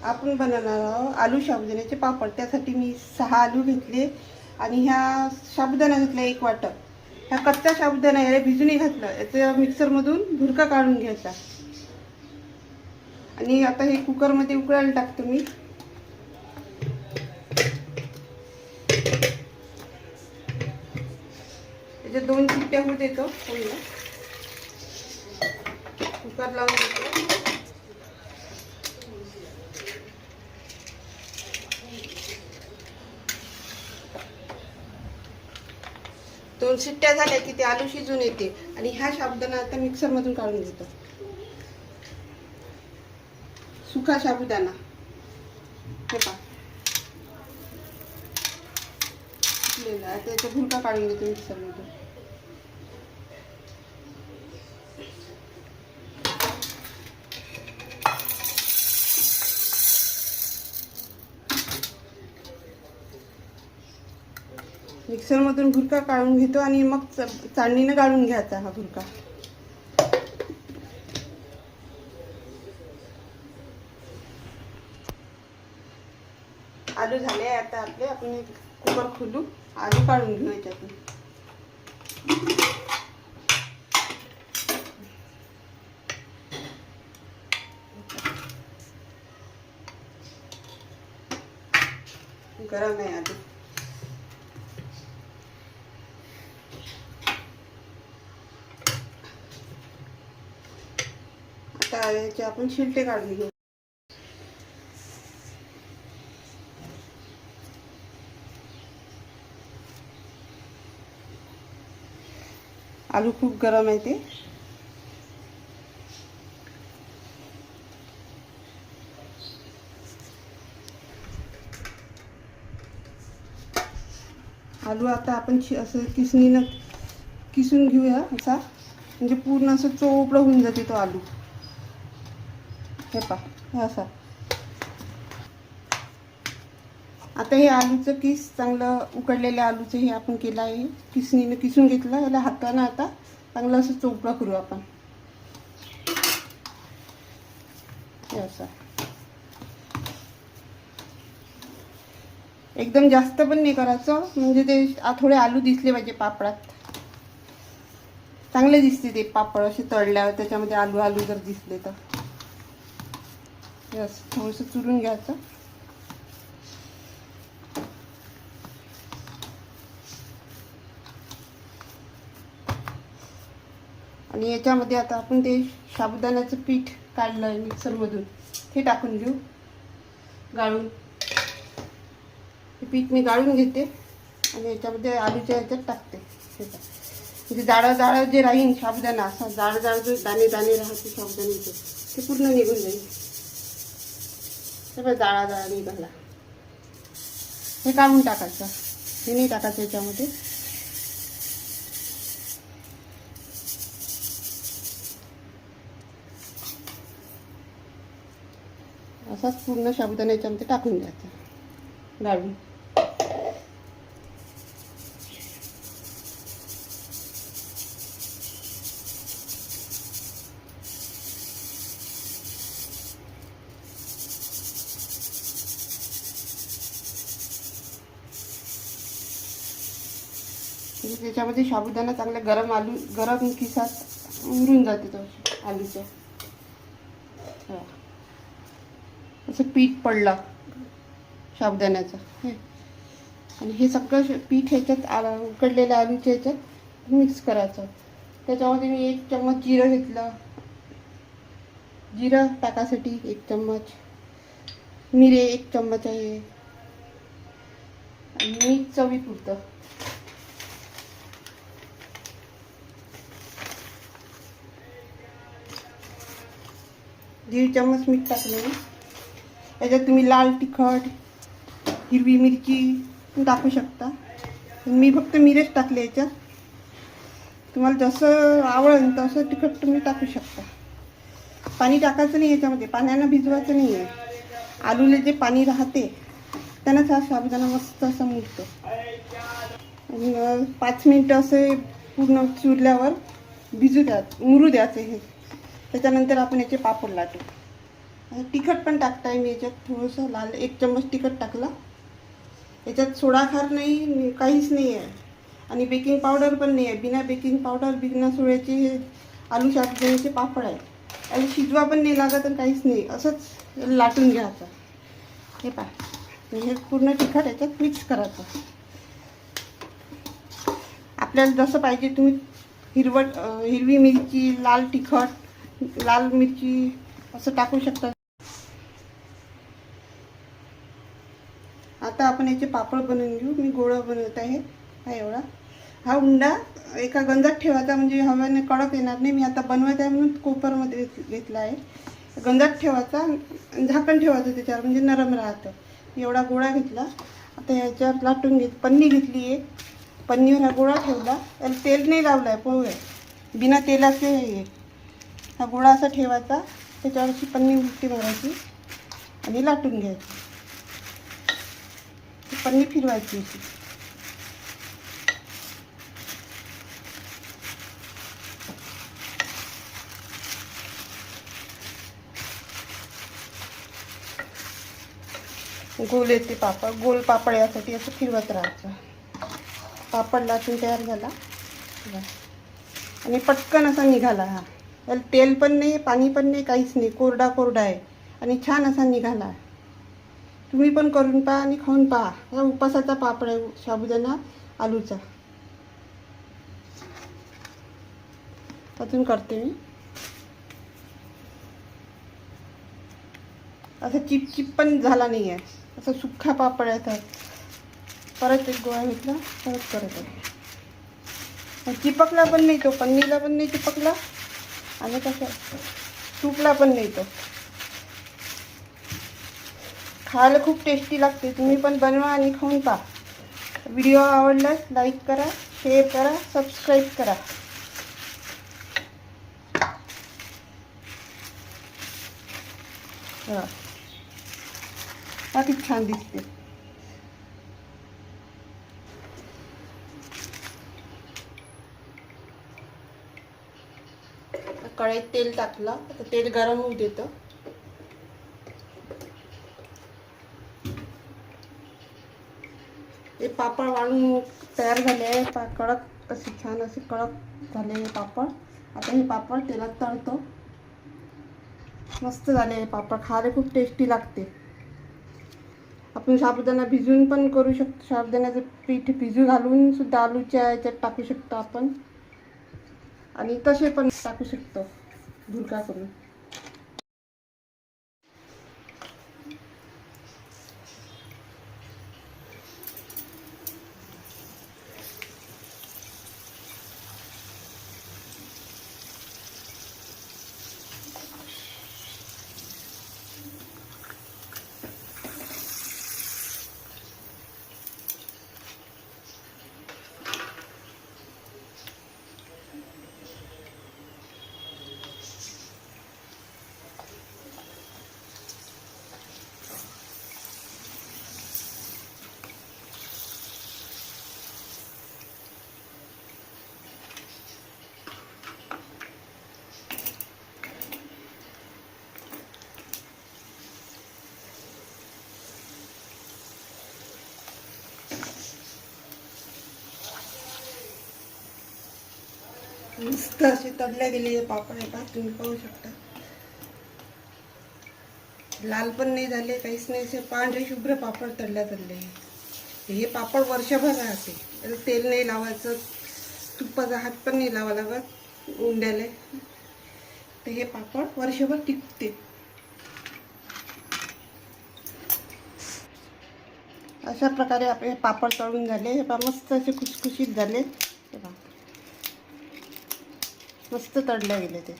आपण बनवणार आहोत आलू साबुदाण्याचे पापड। त्यासाठी मी 6 आलू घेतले आणि ह्या साबुदाणा घेतला 1 वाटी। ह्या कच्चा साबुदाणा याला भिजून घातलं, याचं मिक्सरमधून भुरका काढून घ्यायचा आणि आता हे कुकरमध्ये उकळायला टाकतो मी। त्याच्या 2 शिट्ट्या होऊ देतो, कुकर लावून देतो। दोन शिट्ट्या झाल्या की ते आलू शिजून येते आणि हा साबुदाणा आता मिक्सर मधून काढून घेतो। सुका साबुदाणा हे पहा, त्याचा भुरका काढून घेतो मिक्सर मधून। मिक्सर मधून भुरका काढून घेतो आणि मग चाळणीने गाळून घ्यायचा हा भुरका। आलू झाले आता आपले, आपण कुकर खोलू, आलू काढून घेऊ याच्यातून। गरम आहे आलू। आता याचे आपण छिलटे काढून घेऊ। आलू खूप गरम आहे ते। आलू आता आपण असं किसणीनं किसून घेऊया असा, म्हणजे पूर्ण असं चोपडं होऊन जाते तो आलू। हे पहा असा। आता हे आलूचं किस चांगलं उकडलेल्या आलूचं हे आपण केलं आहे, किसणीनं किसून घेतलं। याला हातानं आता चांगलं असं चोपडं करू आपण हे असं। एकदम जास्त पण नाही करायचं, म्हणजे ते थोडे आलू दिसले पाहिजे पापडात, चांगले दिसते ते पापड असे तळल्यावर। त्याच्यामध्ये आलू आलू जर दिसले तर यस, थोडंसं चुरून घ्यायचं। आणि याच्यामध्ये आता आपण ते साबुदाण्याचं पीठ काढलं आहे मिक्सरमधून, ते टाकून घेऊ गाळून। हे पीठ मी गाळून घेते आणि याच्यामध्ये आलूच्या याच्यात टाकते। म्हणजे जाडं जाडं जे राहील साबुदाणा, असा जाड जाड जो दाणे दाणे राहते साबुदाण्याचे, ते पूर्ण निघून जाईल। सगळं जाळा जाळा निघाला, हे काढून टाकायचं, हे नाही टाकायचं याच्यामध्ये। असाच पूर्ण साबुदाणा याच्यामध्ये टाकून द्यायचा गाळून। त्याच्यामध्ये साबुदाणा चांगला गरम आलू गरम किसात उरून जाते तो आलूच्या। असं पीठ पडलं साबुदाण्याचं हे, आणि हे सगळं पीठ ह्याच्यात उकडलेल्या आलूच्या ह्याच्यात मिक्स करायचं। त्याच्यामध्ये मी 1 चम्मच जिरं घेतलं, जिरं टाकासाठी 1 चम्मच, मिरे 1 चम्मच आहे, आणि मीठ चवीपुरतं। 1.5 चम्मच मीठ टाकलं। याच्यात तुम्ही लाल तिखट, हिरवी मिरची टाकू शकता। मी फक्त मिरेच टाकले याच्यात, तुम्हाला जसं आवडेल तसं तिखट तुम्ही टाकू शकता। पाणी टाकायचं नाही याच्यामध्ये, पाण्यानं भिजवायचं नाही आहे। आलूला जे पाणी राहते त्यानंच हा साबुदाणा मस्त असा मुरतो। 5 मिनिटं असे पूर्ण चुरल्यावर भिजू द्या, मुरू द्यायचे हे। त्याच्यानंतर आपण याचे पापड लाटू। तिखट पण टाकताय मी याच्यात, थोडंसं लाल 1 चम्मच तिखट टाकलं. याच्यात सोडा खार नाही, काहीच नाही आहे. आणि बेकिंग पावडर पण नाही आहे. बिना बेकिंग पावडर, बिना सोड्याचे हे आलू साबुदाण्याचे पापड आहे. आणि शिजवा पण नाही लागत आणि काहीच नाही, असंच लाटून घ्यायचं. हे पहा, हे पूर्ण तिखट याच्यात मिक्स करायचं. आपल्याला जसं पाहिजे तुम्ही हिरवी मिरची, लाल तिखट, लाल मिरची असं टाकू शकता. आता आपण याचे पापड बनवून घेऊ. मी गोळा बनवत आहे. हा उंडा एका गंजात ठेवायचा, म्हणजे हव्याने कडक येणार नाही. मी आता बनवत आहे म्हणून कुकरमध्ये घेतला आहे. गंजात ठेवायचा, झाकण ठेवायचं त्याच्यावर, म्हणजे नरम राहतं. एवढा गोळा घेतला. आता याच्यावर लाटून पन्नी घेतली आहे. पन्नीवर हा गोळा ठेवला. त्याला तेल नाही लावलं आहे, पोहे बिना तेलाचे हे. हा गोळा असा ठेवायचा, त्याच्यावर अशी पन्नी मुठी मारायची आणि लाटून घ्यायची. पन्नी फिरवायची अशी. गोल येते पापड, गोल पापड यासाठी असं फिरवत राहायचं. पापड लाटून तयार झाला आणि पटकन असा निघाला. हा त्याला तेल पण नाही, पाणी पण नाही, काहीच नाही, कोरडा कोरडा आहे आणि छान असा निघाला. तुम्ही पण करून पहा आणि खाऊन पहा. हा उपासाचा पापड आहे, साबुदाणा आलूचा. अजून करते मी. असं चिपचिप पण झाला नाही आहे, असं सुक्का पापड आहे. तर परत एक गोळा घेतला, परत करत आहे. चिपकला पण नाही तो, पन्नीला पण नाही चिपकला आणि कसं तुटला पण नाही तो. खायला खूप टेस्टी लागते. तुम्ही पण बनवा आणि खाऊन पहा. व्हिडिओ आवडल्यास लाईक करा, शेअर करा, सबस्क्राईब करा. हा किती छान दिसते. कढईत तेल टाकलं. आता तेल गरम होऊ देतं. हे पापड वाळून तयार झाले आहे. कडक असे छान असे कडक झाले हे पापड. आता हे पापड तेलात तळतो. मस्त झाले हे पापड, खायला खूप टेस्टी लागते. आपण साबुदाणा भिजून पण करू शकतो. साबुदाण्याचं पीठ भिजू घालून सुद्धा आलूच्या याच्यात टाकू शकतो आपण, आणि तसे पण टाकू शकतो भुरका करून. मस्त असे तळले गेलेले पापड आहे. पहा, तुम्ही पाहू शकता. लाल पण नाही झाले, काहीच नाही, असे पांढरे शुभ्र पापड तळले. हे पापड वर्षभर राहते. त्याला तेल नाही लावायचं, तुपाचा हात पण नाही लावा लागत उंड्याले. तर हे पापड वर्षभर टिकते. अशा प्रकारे आपले पापड तळून झाले. हे पहा, मस्त असे खुसखुशीत झाले. हे पहा, मस्त तळले गेले ते.